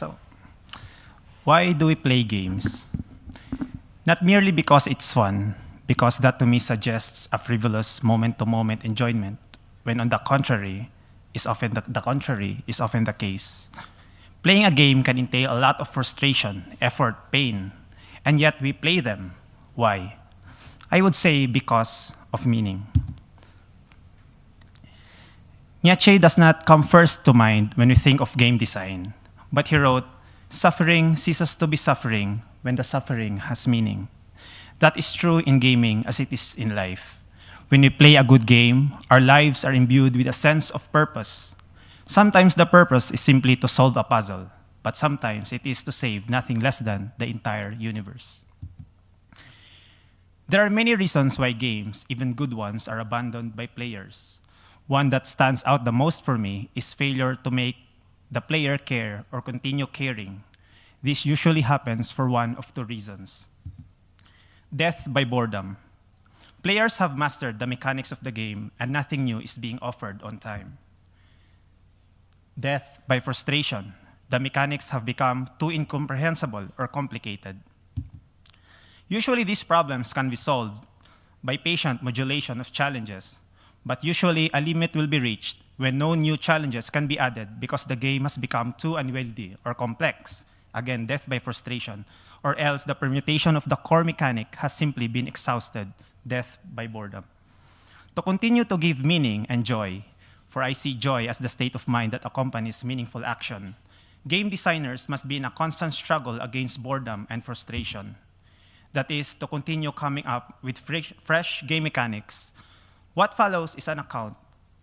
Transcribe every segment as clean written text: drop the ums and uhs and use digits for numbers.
So, why do we play games? Not merely because it's fun, because that to me suggests a frivolous moment-to-moment enjoyment, when on the contrary, the contrary is often the case. Playing a game can entail a lot of frustration, effort, pain, and yet we play them. Why? I would say because of meaning. Nietzsche does not come first to mind when we think of game design, but he wrote, "Suffering ceases to be suffering when the suffering has meaning." That is true in gaming as it is in life. When we play a good game, our lives are imbued with a sense of purpose. Sometimes the purpose is simply to solve a puzzle, but sometimes it is to save nothing less than the entire universe. There are many reasons why games, even good ones, are abandoned by players. One that stands out the most for me is failure to make the player care or continue caring. This usually happens for one of two reasons. Death by boredom. Players have mastered the mechanics of the game and nothing new is being offered on time. Death by frustration. The mechanics have become too incomprehensible or complicated. Usually these problems can be solved by patient modulation of challenges, but usually a limit will be reached when no new challenges can be added because the game has become too unwieldy or complex. Again, death by frustration, or else the permutation of the core mechanic has simply been exhausted, death by boredom. To continue to give meaning and joy, for I see joy as the state of mind that accompanies meaningful action, game designers must be in a constant struggle against boredom and frustration. That is, to continue coming up with fresh game mechanics. What follows is an account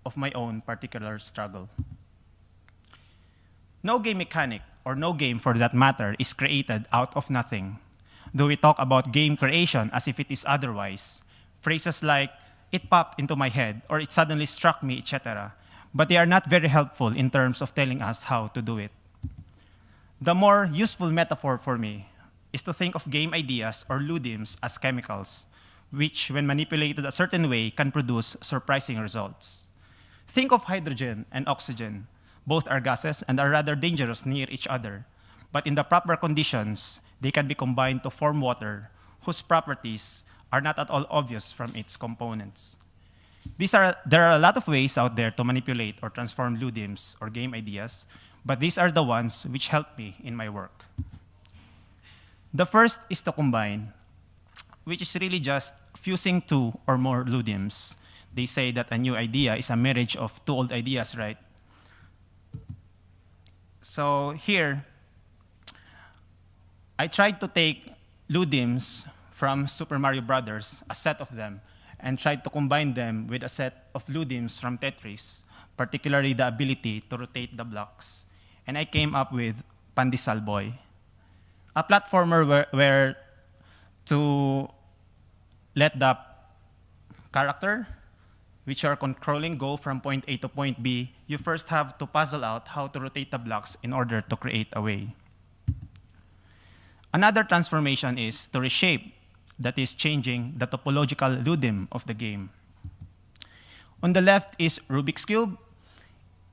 of my own particular struggle. No game mechanic, or no game for that matter, is created out of nothing. Though we talk about game creation as if it is otherwise, phrases like, "it popped into my head," or "it suddenly struck me," etc., but they are not very helpful in terms of telling us how to do it. The more useful metaphor for me is to think of game ideas or ludims as chemicals, which, when manipulated a certain way, can produce surprising results. Think of hydrogen and oxygen. Both are gases and are rather dangerous near each other, but in the proper conditions, they can be combined to form water, whose properties are not at all obvious from its components. There are a lot of ways out there to manipulate or transform ludims or game ideas, but these are the ones which help me in my work. The first is to combine, which is really just fusing two or more ludims. They say that a new idea is a marriage of two old ideas, right? So here, I tried to take ludims from Super Mario Brothers, a set of them, and tried to combine them with a set of ludims from Tetris, particularly the ability to rotate the blocks. And I came up with Pandesal Boy, a platformer where to let the character, which are controlling, go from point A to point B, you first have to puzzle out how to rotate the blocks in order to create a way. Another transformation is to reshape, that is changing the topological ludim of the game. On the left is Rubik's Cube.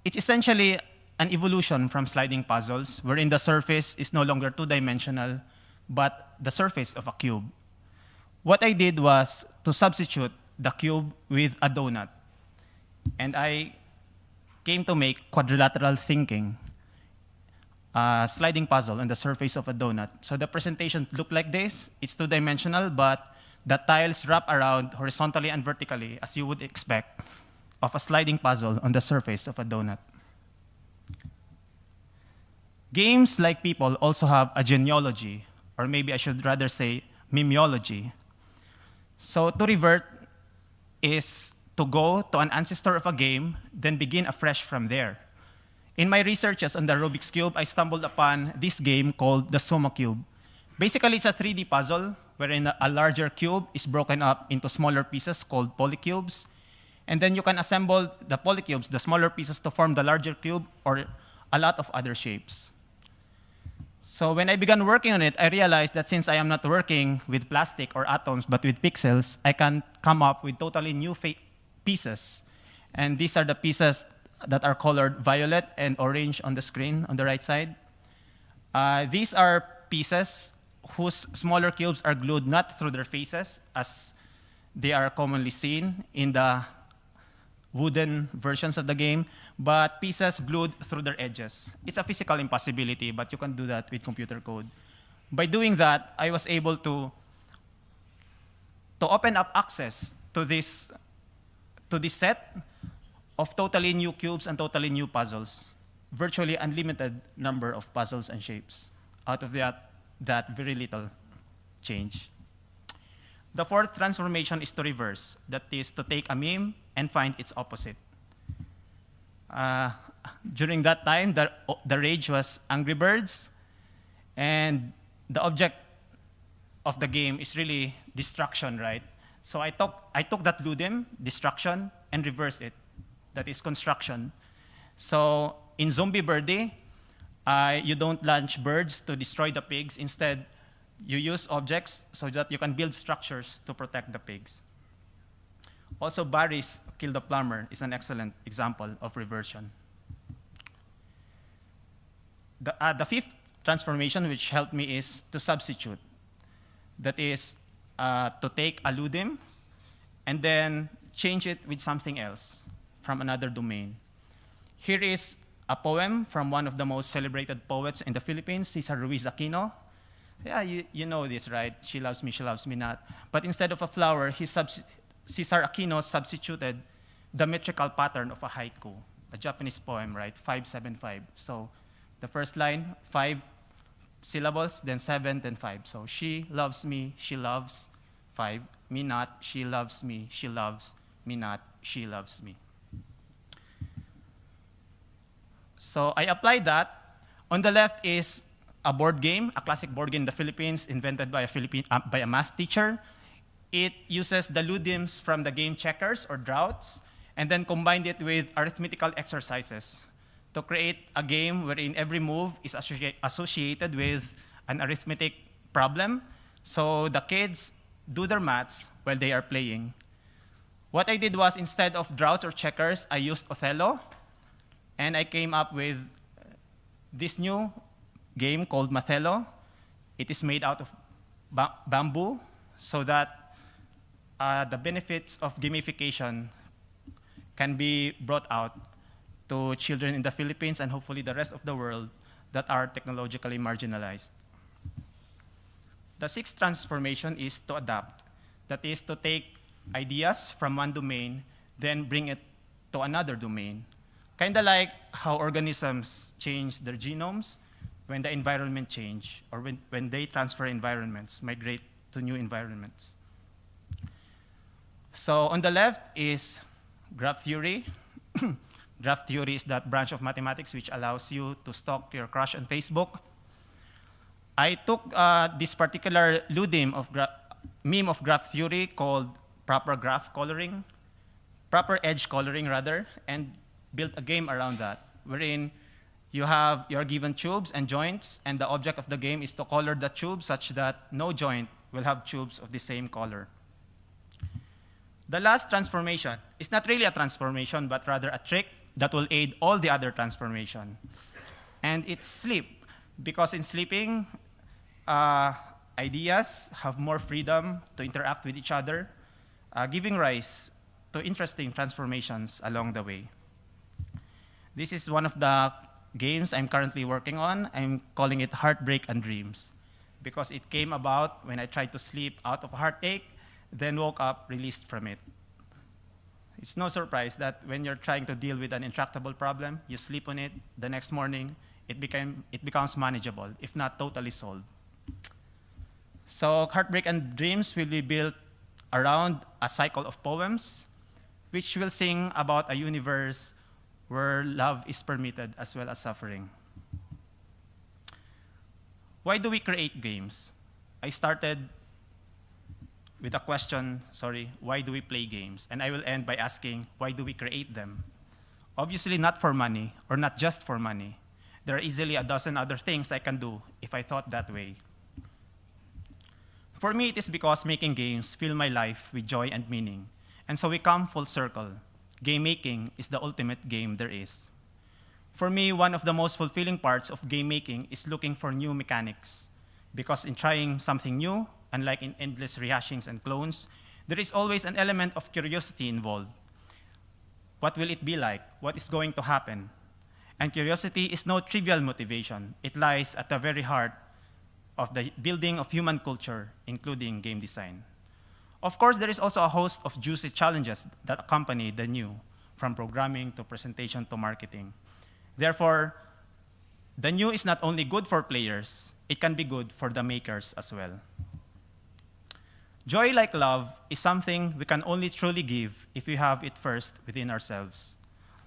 It's essentially an evolution from sliding puzzles, wherein the surface is no longer two-dimensional, but the surface of a cube. What I did was to substitute the cube with a donut, and I came to make quadrilateral thinking, a sliding puzzle on the surface of a donut. So the presentation looked like this. It's two-dimensional, but the tiles wrap around horizontally and vertically, as you would expect, of a sliding puzzle on the surface of a donut. Games, like people, also have a genealogy, or maybe I should rather say mimeology. So to revert is to go to an ancestor of a game, then begin afresh from there. In my researches on the Rubik's Cube, I stumbled upon this game called the Soma Cube. Basically, it's a 3D puzzle wherein a larger cube is broken up into smaller pieces called polycubes. And then you can assemble the polycubes, the smaller pieces, to form the larger cube or a lot of other shapes. So when I began working on it, I realized that since I am not working with plastic or atoms, but with pixels, I can come up with totally new pieces. And these are the pieces that are colored violet and orange on the screen on the right side. These are pieces whose smaller cubes are glued not through their faces, as they are commonly seen in the wooden versions of the game, but pieces glued through their edges. It's a physical impossibility, but you can do that with computer code. By doing that, I was able to open up access to this set of totally new cubes and totally new puzzles, virtually unlimited number of puzzles and shapes. Out of that very little change. The fourth transformation is to reverse. That is to take a meme and find its opposite. During that time, the rage was Angry Birds, and the object of the game is really destruction, right? So I took that ludem, destruction, and reversed it. That is construction. So in Zombie Birdie, you don't launch birds to destroy the pigs. Instead, you use objects so that you can build structures to protect the pigs. Also, Barry's Kill the Plumber is an excellent example of reversion. The fifth transformation which helped me is to substitute. That is to take a ludem and then change it with something else from another domain. Here is a poem from one of the most celebrated poets in the Philippines, Cesar Ruiz Aquino. Yeah, you know this, right? She loves me not. But instead of a flower, Cesar Aquino substituted the metrical pattern of a haiku, a Japanese poem, right? 5-7-5. So the first line, 5 syllables, then 7, then 5. So she loves me, she loves 5. Me not, she loves me, she loves me not, she loves me. So I applied that. On the left is a board game, a classic board game in the Philippines, invented by a math teacher. It uses the ludems from the game checkers or droughts, and then combined it with arithmetical exercises to create a game wherein every move is associated with an arithmetic problem. So the kids do their maths while they are playing. What I did was, instead of droughts or checkers, I used Othello, and I came up with this new game called Mathello. It is made out of bamboo, so that the benefits of gamification can be brought out to children in the Philippines and hopefully the rest of the world that are technologically marginalized. The sixth transformation is to adapt. That is to take ideas from one domain, then bring it to another domain. Kind of like how organisms change their genomes when the environment change, or when they transfer environments, migrate to new environments. So on the left is graph theory. Graph theory is that branch of mathematics which allows you to stalk your crush on Facebook. I took this particular ludem of meme of graph theory called proper edge coloring rather, and built a game around that, wherein you're given tubes and joints, and the object of the game is to color the tube such that no joint will have tubes of the same color. The last transformation is not really a transformation, but rather a trick that will aid all the other transformation. And it's sleep, because in sleeping, ideas have more freedom to interact with each other, giving rise to interesting transformations along the way. This is one of the games I'm currently working on. I'm calling it Heartbreak and Dreams, because it came about when I tried to sleep out of a heartache, then woke up released from it. It's no surprise that when you're trying to deal with an intractable problem, you sleep on it, the next morning, it becomes manageable, if not totally solved. So Heartbreak and Dreams will be built around a cycle of poems, which will sing about a universe where love is permitted as well as suffering. Why do we create games? I started with a question, why do we play games? And I will end by asking, why do we create them? Obviously not for money, or not just for money. There are easily a dozen other things I can do if I thought that way. For me, it is because making games fill my life with joy and meaning. And so we come full circle. Game making is the ultimate game there is. For me, one of the most fulfilling parts of game making is looking for new mechanics. Because in trying something new, unlike in endless rehashings and clones, there is always an element of curiosity involved. What will it be like? What is going to happen? And curiosity is no trivial motivation. It lies at the very heart of the building of human culture, including game design. Of course, there is also a host of juicy challenges that accompany the new, from programming to presentation to marketing. Therefore, the new is not only good for players, it can be good for the makers as well. Joy, like love, is something we can only truly give if we have it first within ourselves.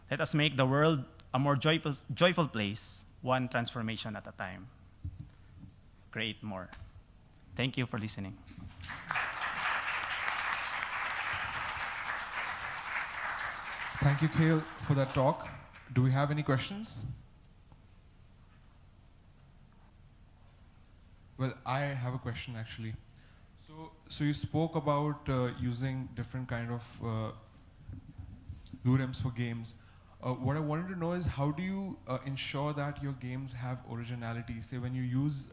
Let us make the world a more joyful place, one transformation at a time. Create more. Thank you for listening. Thank you, Khail, for that talk. Do we have any questions? Well, I have a question, actually. So you spoke about using different kind of Ludems for games. What I wanted to know is, how do you ensure that your games have originality? Say when you use,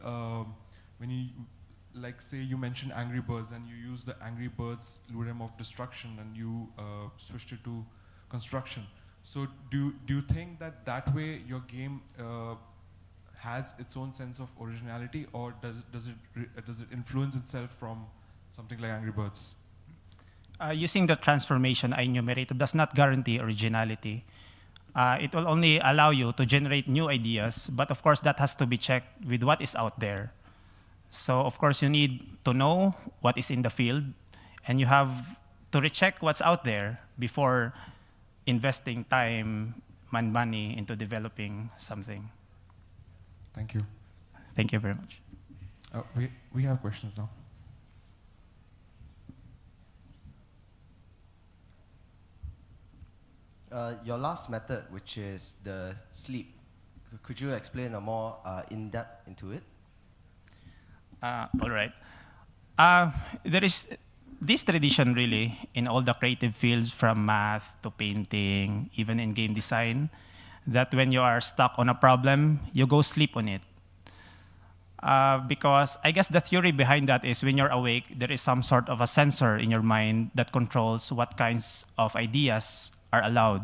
like say you mentioned Angry Birds and you use the Angry Birds Ludem of destruction and you switched it to construction. So do you think that that way your game has its own sense of originality, or does it influence itself from something like Angry Birds? Using the transformation I enumerated does not guarantee originality. It will only allow you to generate new ideas, but of course that has to be checked with what is out there. So of course you need to know what is in the field, and you have to recheck what's out there before investing time and money into developing something. Thank you. Thank you very much. We have questions now. Your last method, which is the sleep, could you explain a more in-depth into it? All right. There is this tradition really in all the creative fields, from math to painting, even in game design, that when you are stuck on a problem, you go sleep on it. Because I guess the theory behind that is when you're awake, there is some sort of a sensor in your mind that controls what kinds of ideas are allowed,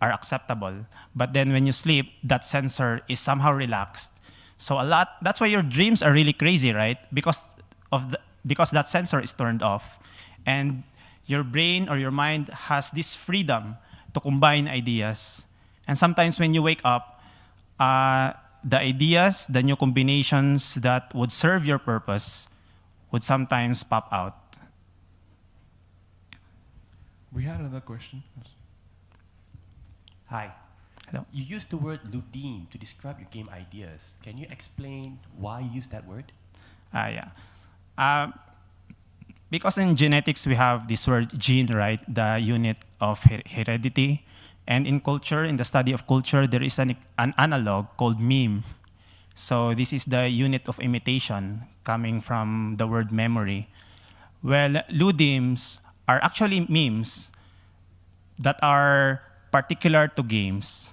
are acceptable. But then when you sleep, that sensor is somehow relaxed. So that's why your dreams are really crazy, right? Because that sensor is turned off. And your brain or your mind has this freedom to combine ideas. And sometimes when you wake up, the ideas, the new combinations that would serve your purpose would sometimes pop out. We had another question. Hi. Hello. You used the word Ludim to describe your game ideas. Can you explain why you use that word? Yeah. Because in genetics, we have this word gene, right? The unit of heredity. And in culture, in the study of culture, there is an analog called meme. So this is the unit of imitation coming from the word memory. Well, Ludims are actually memes that are particular to games.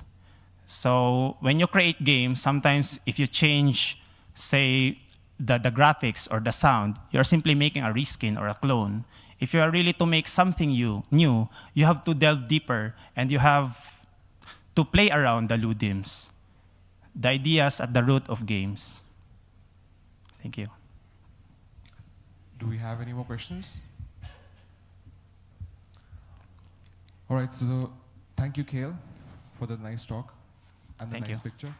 So when you create games, sometimes if you change, say, the graphics or the sound, you're simply making a reskin or a clone. If you are really to make something new, you have to delve deeper and you have to play around the Ludims, the ideas at the root of games. Thank you. Do we have any more questions? All right, so thank you, Khail, for the nice talk and the Thank nice you. picture.